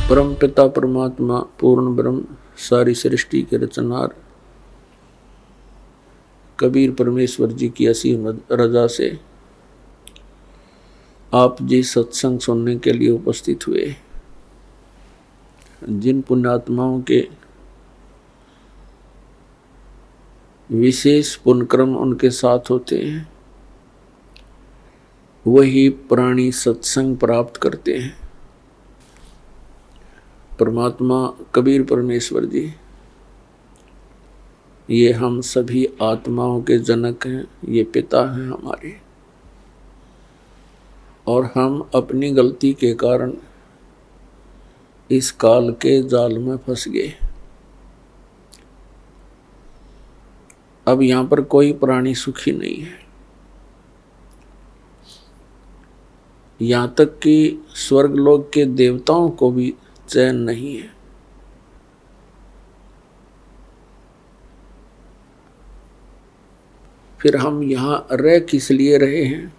परम पिता परमात्मा पूर्ण ब्रह्म सारी सृष्टि के रचनार कबीर परमेश्वर जी की असीम रजा से आप जी सत्संग सुनने के लिए उपस्थित हुए। जिन पुण्यात्माओं के विशेष पुण्यक्रम उनके साथ होते हैं वही प्राणी सत्संग प्राप्त करते हैं। परमात्मा कबीर परमेश्वर जी ये हम सभी आत्माओं के जनक हैं, ये पिता हैं हमारे, और हम अपनी गलती के कारण इस काल के जाल में फंस गए। अब यहाँ पर कोई प्राणी सुखी नहीं है, यहाँ तक कि स्वर्गलोक के देवताओं को भी चैन नहीं है। फिर हम यहाँ रह किस लिए रहे हैं?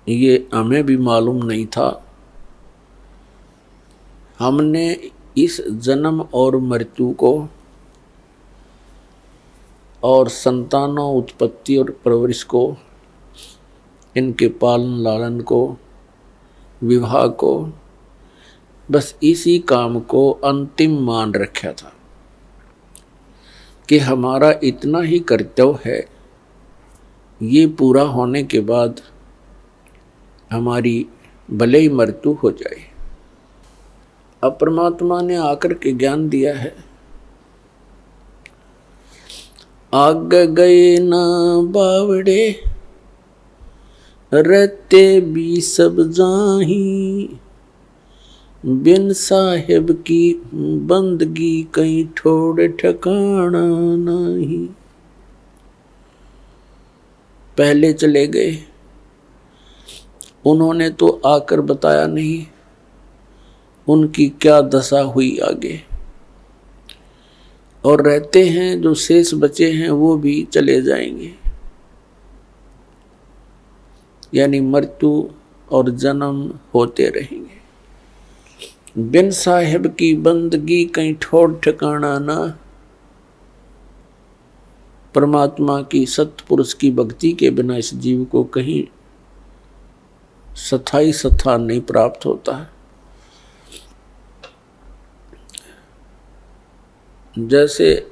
ये हमें भी मालूम नहीं था। हमने इस जन्म और मृत्यु को और संतानों उत्पत्ति और परवरिश को, इनके पालन लालन को, विवाह को, बस इसी काम को अंतिम मान रखा था कि हमारा इतना ही कर्तव्य है, ये पूरा होने के बाद हमारी भले ही मृत्यु हो जाए। अब परमात्मा ने आकर के ज्ञान दिया है, आग गए ना बावड़े रहते भी सब जाही, बिन साहेब की बंदगी कहीं ठोड़ ठिकाना नहीं। पहले चले गए, उन्होंने तो आकर बताया नहीं उनकी क्या दशा हुई आगे, और रहते हैं जो शेष बचे हैं वो भी चले जाएंगे। यानी मृत्यु और जन्म होते रहेंगे। बिन साहेब की बंदगी कहीं ठोड़ ठिकाना ना। परमात्मा की सत्पुरुष की भक्ति के बिना इस जीव को कहीं स्थायी स्थान नहीं प्राप्त होता है। जैसे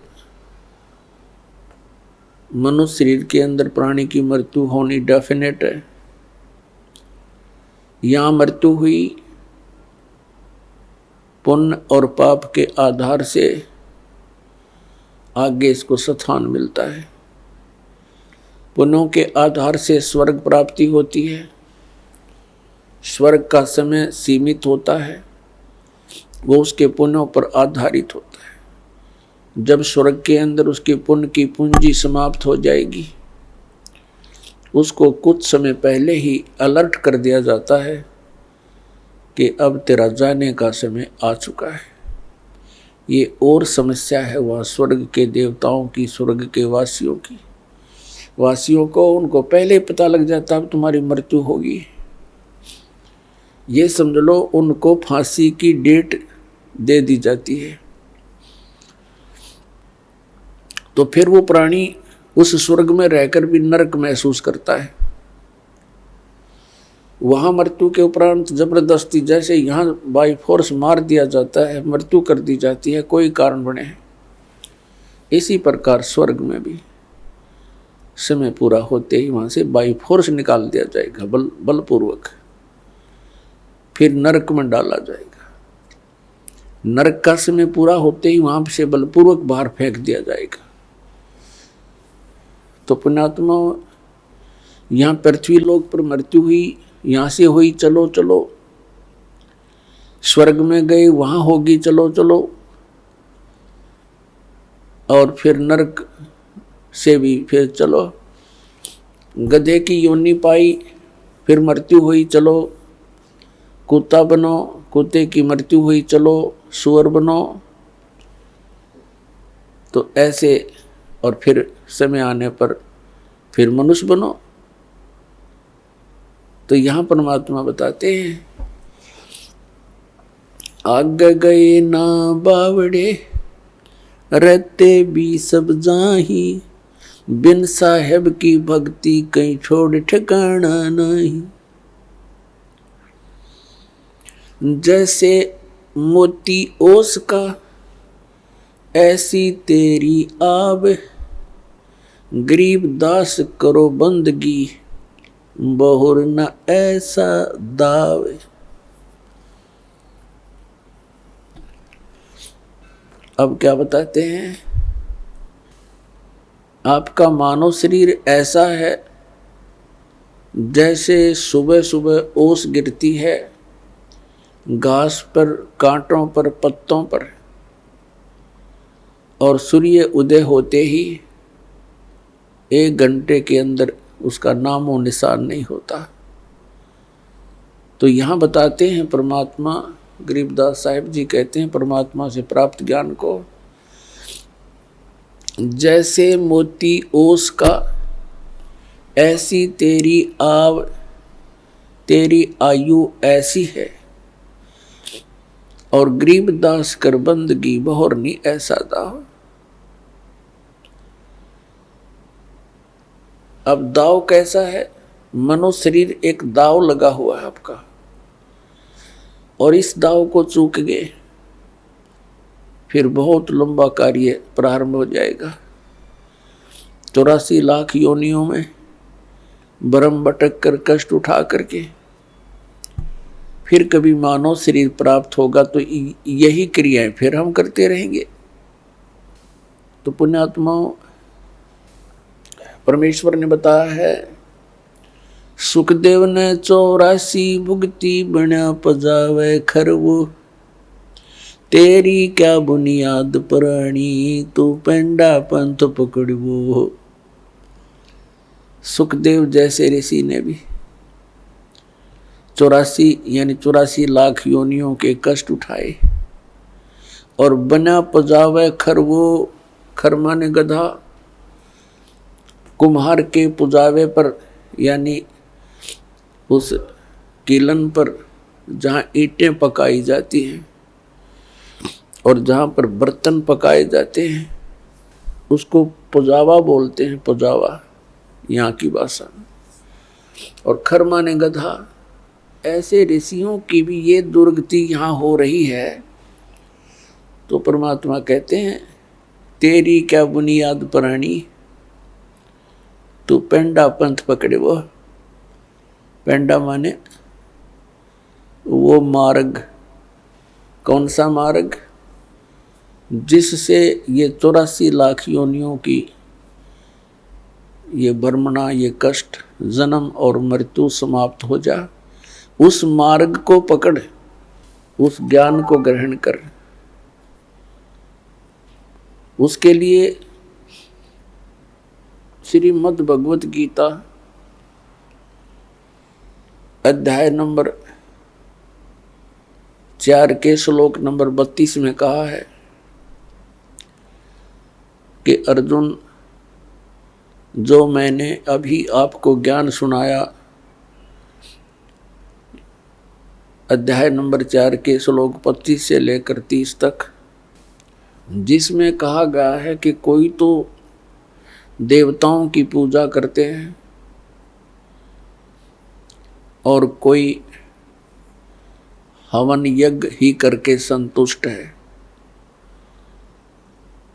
मनुष्य शरीर के अंदर प्राणी की मृत्यु होनी डेफिनेट है, यहाँ मृत्यु हुई पुण्य और पाप के आधार से आगे इसको स्थान मिलता है। पुण्यों के आधार से स्वर्ग प्राप्ति होती है। स्वर्ग का समय सीमित होता है, वो उसके पुण्यों पर आधारित होता है। जब स्वर्ग के अंदर उसके पुण्य की पूंजी समाप्त हो जाएगी, उसको कुछ समय पहले ही अलर्ट कर दिया जाता है कि अब तेरा जाने का समय आ चुका है। ये और समस्या है वहाँ स्वर्ग के देवताओं की, स्वर्ग के वासियों की। वासियों को उनको पहले ही पता लग जाता अब तुम्हारी मृत्यु होगी। ये समझ लो उनको फांसी की डेट दे दी जाती है। तो फिर वो प्राणी उस स्वर्ग में रहकर भी नरक महसूस करता है। वहां मृत्यु के उपरांत जबरदस्ती जैसे यहाँ बाई फोर्स मार दिया जाता है, मृत्यु कर दी जाती है कोई कारण बने, इसी प्रकार स्वर्ग में भी समय पूरा होते ही वहां से बाई फोर्स निकाल दिया जाएगा, बलपूर्वक। फिर नरक में डाला जाएगा। नरक का समय पूरा होते ही वहां से बलपूर्वक बाहर फेंक दिया जाएगा। तो पुण्यात्मा, यहाँ पृथ्वी लोक पर मृत्यु हुई, यहाँ से हुई, चलो चलो। स्वर्ग में गए, वहां होगी, चलो चलो। और फिर नरक से भी फिर चलो। गधे की योनि पाई, फिर मृत्यु हुई, चलो। कुत्ता बनो, कुत्ते की मृत्यु हुई, चलो सुअर बनो। तो ऐसे, और फिर समय आने पर फिर मनुष्य बनो। तो यहाँ परमात्मा बताते हैं, आगे गए ना बावड़े रहते भी सब जाही, बिन साहेब की भक्ति कहीं छोड़ ठिकाना नहीं। जैसे मोती ओस का ऐसी तेरी आब, गरीब दास करो बंदगी बहुर न ऐसा दाव। अब क्या बताते हैं, आपका मानव शरीर ऐसा है जैसे सुबह सुबह ओस गिरती है घास पर, कांटों पर, पत्तों पर, और सूर्य उदय होते ही 1 घंटे के अंदर उसका नामो निशान नहीं होता। तो यहाँ बताते हैं परमात्मा, गरीबदास साहिब जी कहते हैं परमात्मा से प्राप्त ज्ञान को, जैसे मोती ओस का ऐसी तेरी आव, तेरी आयु ऐसी है, और गरीबदास कर बंदगी बहुरनी ऐसा दाव। अब दाव कैसा है, मनुष्य शरीर एक दाव लगा हुआ है आपका, और इस दाव को चूक गए फिर बहुत लंबा कार्य प्रारंभ हो जाएगा। 84 लाख योनियों में भ्रम भटक कर कष्ट उठा करके फिर कभी मानव शरीर प्राप्त होगा, तो यही क्रियाएं फिर हम करते रहेंगे। तो पुण्यात्माओं, परमेश्वर ने बताया है, सुखदेव ने 84 भुगती बना पजावे खरवो, तेरी क्या बुनियाद पुरानी तू पेंडा पंथ पकड़वो। सुखदेव जैसे ऋषि ने भी 84 लाख योनियों के कष्ट उठाए, और बना पजावे खरवो, खरमा ने गधा, कुम्हार के पुजावे पर यानी उस कीलन पर जहाँ ईंटें पकाई जाती हैं और जहाँ पर बर्तन पकाए जाते हैं उसको पुजावा बोलते हैं, पुजावा यहाँ की भाषा में। और खरमा ने गधा, ऐसे ऋषियों की भी ये दुर्गति यहाँ हो रही है। तो परमात्मा कहते हैं, तेरी क्या बुनियाद पुरानी तू पेंडा पंथ पकड़े। वो पेंडा माने वो मार्ग, कौन सा मार्ग, जिससे ये 84 लाख योनियों की ये भ्रमणा, ये कष्ट, जन्म और मृत्यु समाप्त हो जा। उस मार्ग को पकड़, उस ज्ञान को ग्रहण कर। उसके लिए श्रीमद् भगवत गीता अध्याय नंबर 4 के श्लोक नंबर 32 में कहा है कि अर्जुन, जो मैंने अभी आपको ज्ञान सुनाया, अध्याय नंबर 4 के श्लोक 25 से लेकर 30 तक, जिसमें कहा गया है कि कोई तो देवताओं की पूजा करते हैं और कोई हवन यज्ञ ही करके संतुष्ट है,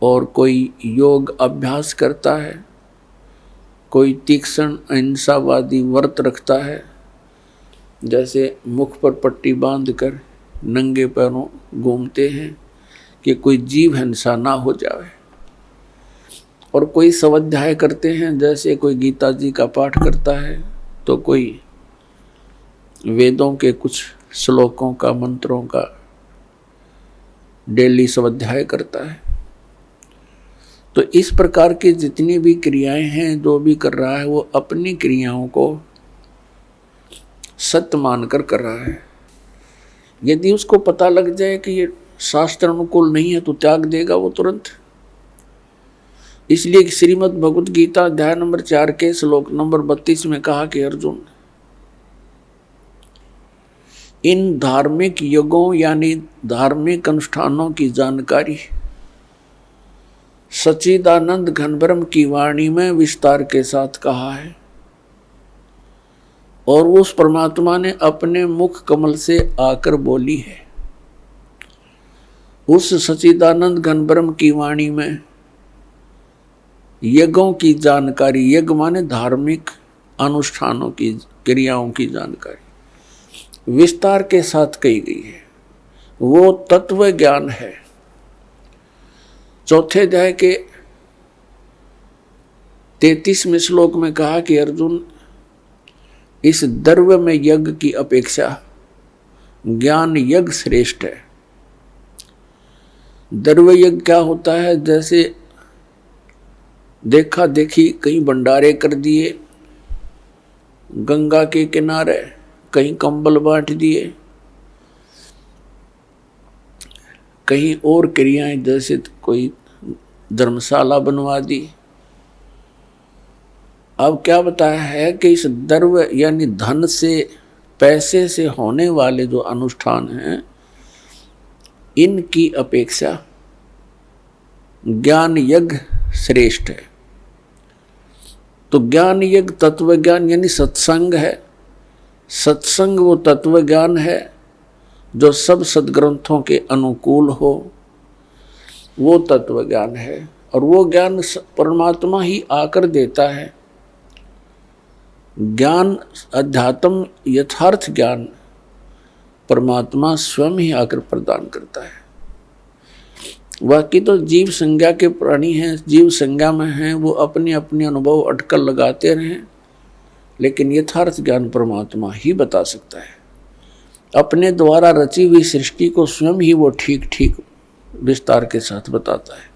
और कोई योग अभ्यास करता है, कोई तीक्ष्ण अहिंसावादी व्रत रखता है, जैसे मुख पर पट्टी बांधकर नंगे पैरों घूमते हैं कि कोई जीव हिंसा ना हो जाए, और कोई स्वाध्याय करते हैं, जैसे कोई गीता जी का पाठ करता है तो कोई वेदों के कुछ श्लोकों का, मंत्रों का डेली स्वाध्याय करता है। तो इस प्रकार की जितनी भी क्रियाएं हैं, जो भी कर रहा है, वो अपनी क्रियाओं को सत्य मानकर कर रहा है। यदि उसको पता लग जाए कि ये शास्त्र अनुकूल नहीं है तो त्याग देगा वो तुरंत। इसलिए श्रीमद् भगवत गीता अध्याय नंबर 4 के श्लोक नंबर 32 में कहा कि अर्जुन, इन धार्मिक यज्ञों यानी धार्मिक अनुष्ठानों की जानकारी सच्चिदानंद घनब्रह्म की वाणी में विस्तार के साथ कहा है, और उस परमात्मा ने अपने मुख कमल से आकर बोली है। उस सच्चिदानंद घनब्रह्म की वाणी में यज्ञों की जानकारी, यज्ञ माने धार्मिक अनुष्ठानों की, क्रियाओं की जानकारी विस्तार के साथ कही गई है। वो तत्व ज्ञान है। चौथे अध्याय के 33वें श्लोक में कहा कि अर्जुन, इस द्रव्य में यज्ञ की अपेक्षा ज्ञान यज्ञ श्रेष्ठ है। द्रव्य यज्ञ क्या होता है? जैसे देखा देखी कहीं भंडारे कर दिए, गंगा के किनारे कहीं कंबल बांट दिए, कहीं और क्रियाएं जैसे कोई धर्मशाला बनवा दी। अब क्या बताया है कि इस द्रव्य यानी धन से, पैसे से होने वाले जो अनुष्ठान हैं, इनकी अपेक्षा ज्ञान यज्ञ श्रेष्ठ है। तो ज्ञान यज्ञ तत्व ज्ञान यानी सत्संग है। सत्संग वो तत्व ज्ञान है जो सब सद्ग्रंथों के अनुकूल हो, वो तत्व ज्ञान है। और वो ज्ञान परमात्मा ही आकर देता है। ज्ञान, अध्यात्म, यथार्थ ज्ञान परमात्मा स्वयं ही आकर प्रदान करता है। बाकी तो जीव संज्ञा के प्राणी हैं, जीव संज्ञा में हैं, वो अपनी अपनी अनुभव अटकल लगाते रहें, लेकिन यथार्थ ज्ञान परमात्मा ही बता सकता है। अपने द्वारा रची हुई सृष्टि को स्वयं ही वो ठीक ठीक विस्तार के साथ बताता है।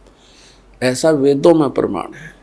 ऐसा वेदों में प्रमाण है।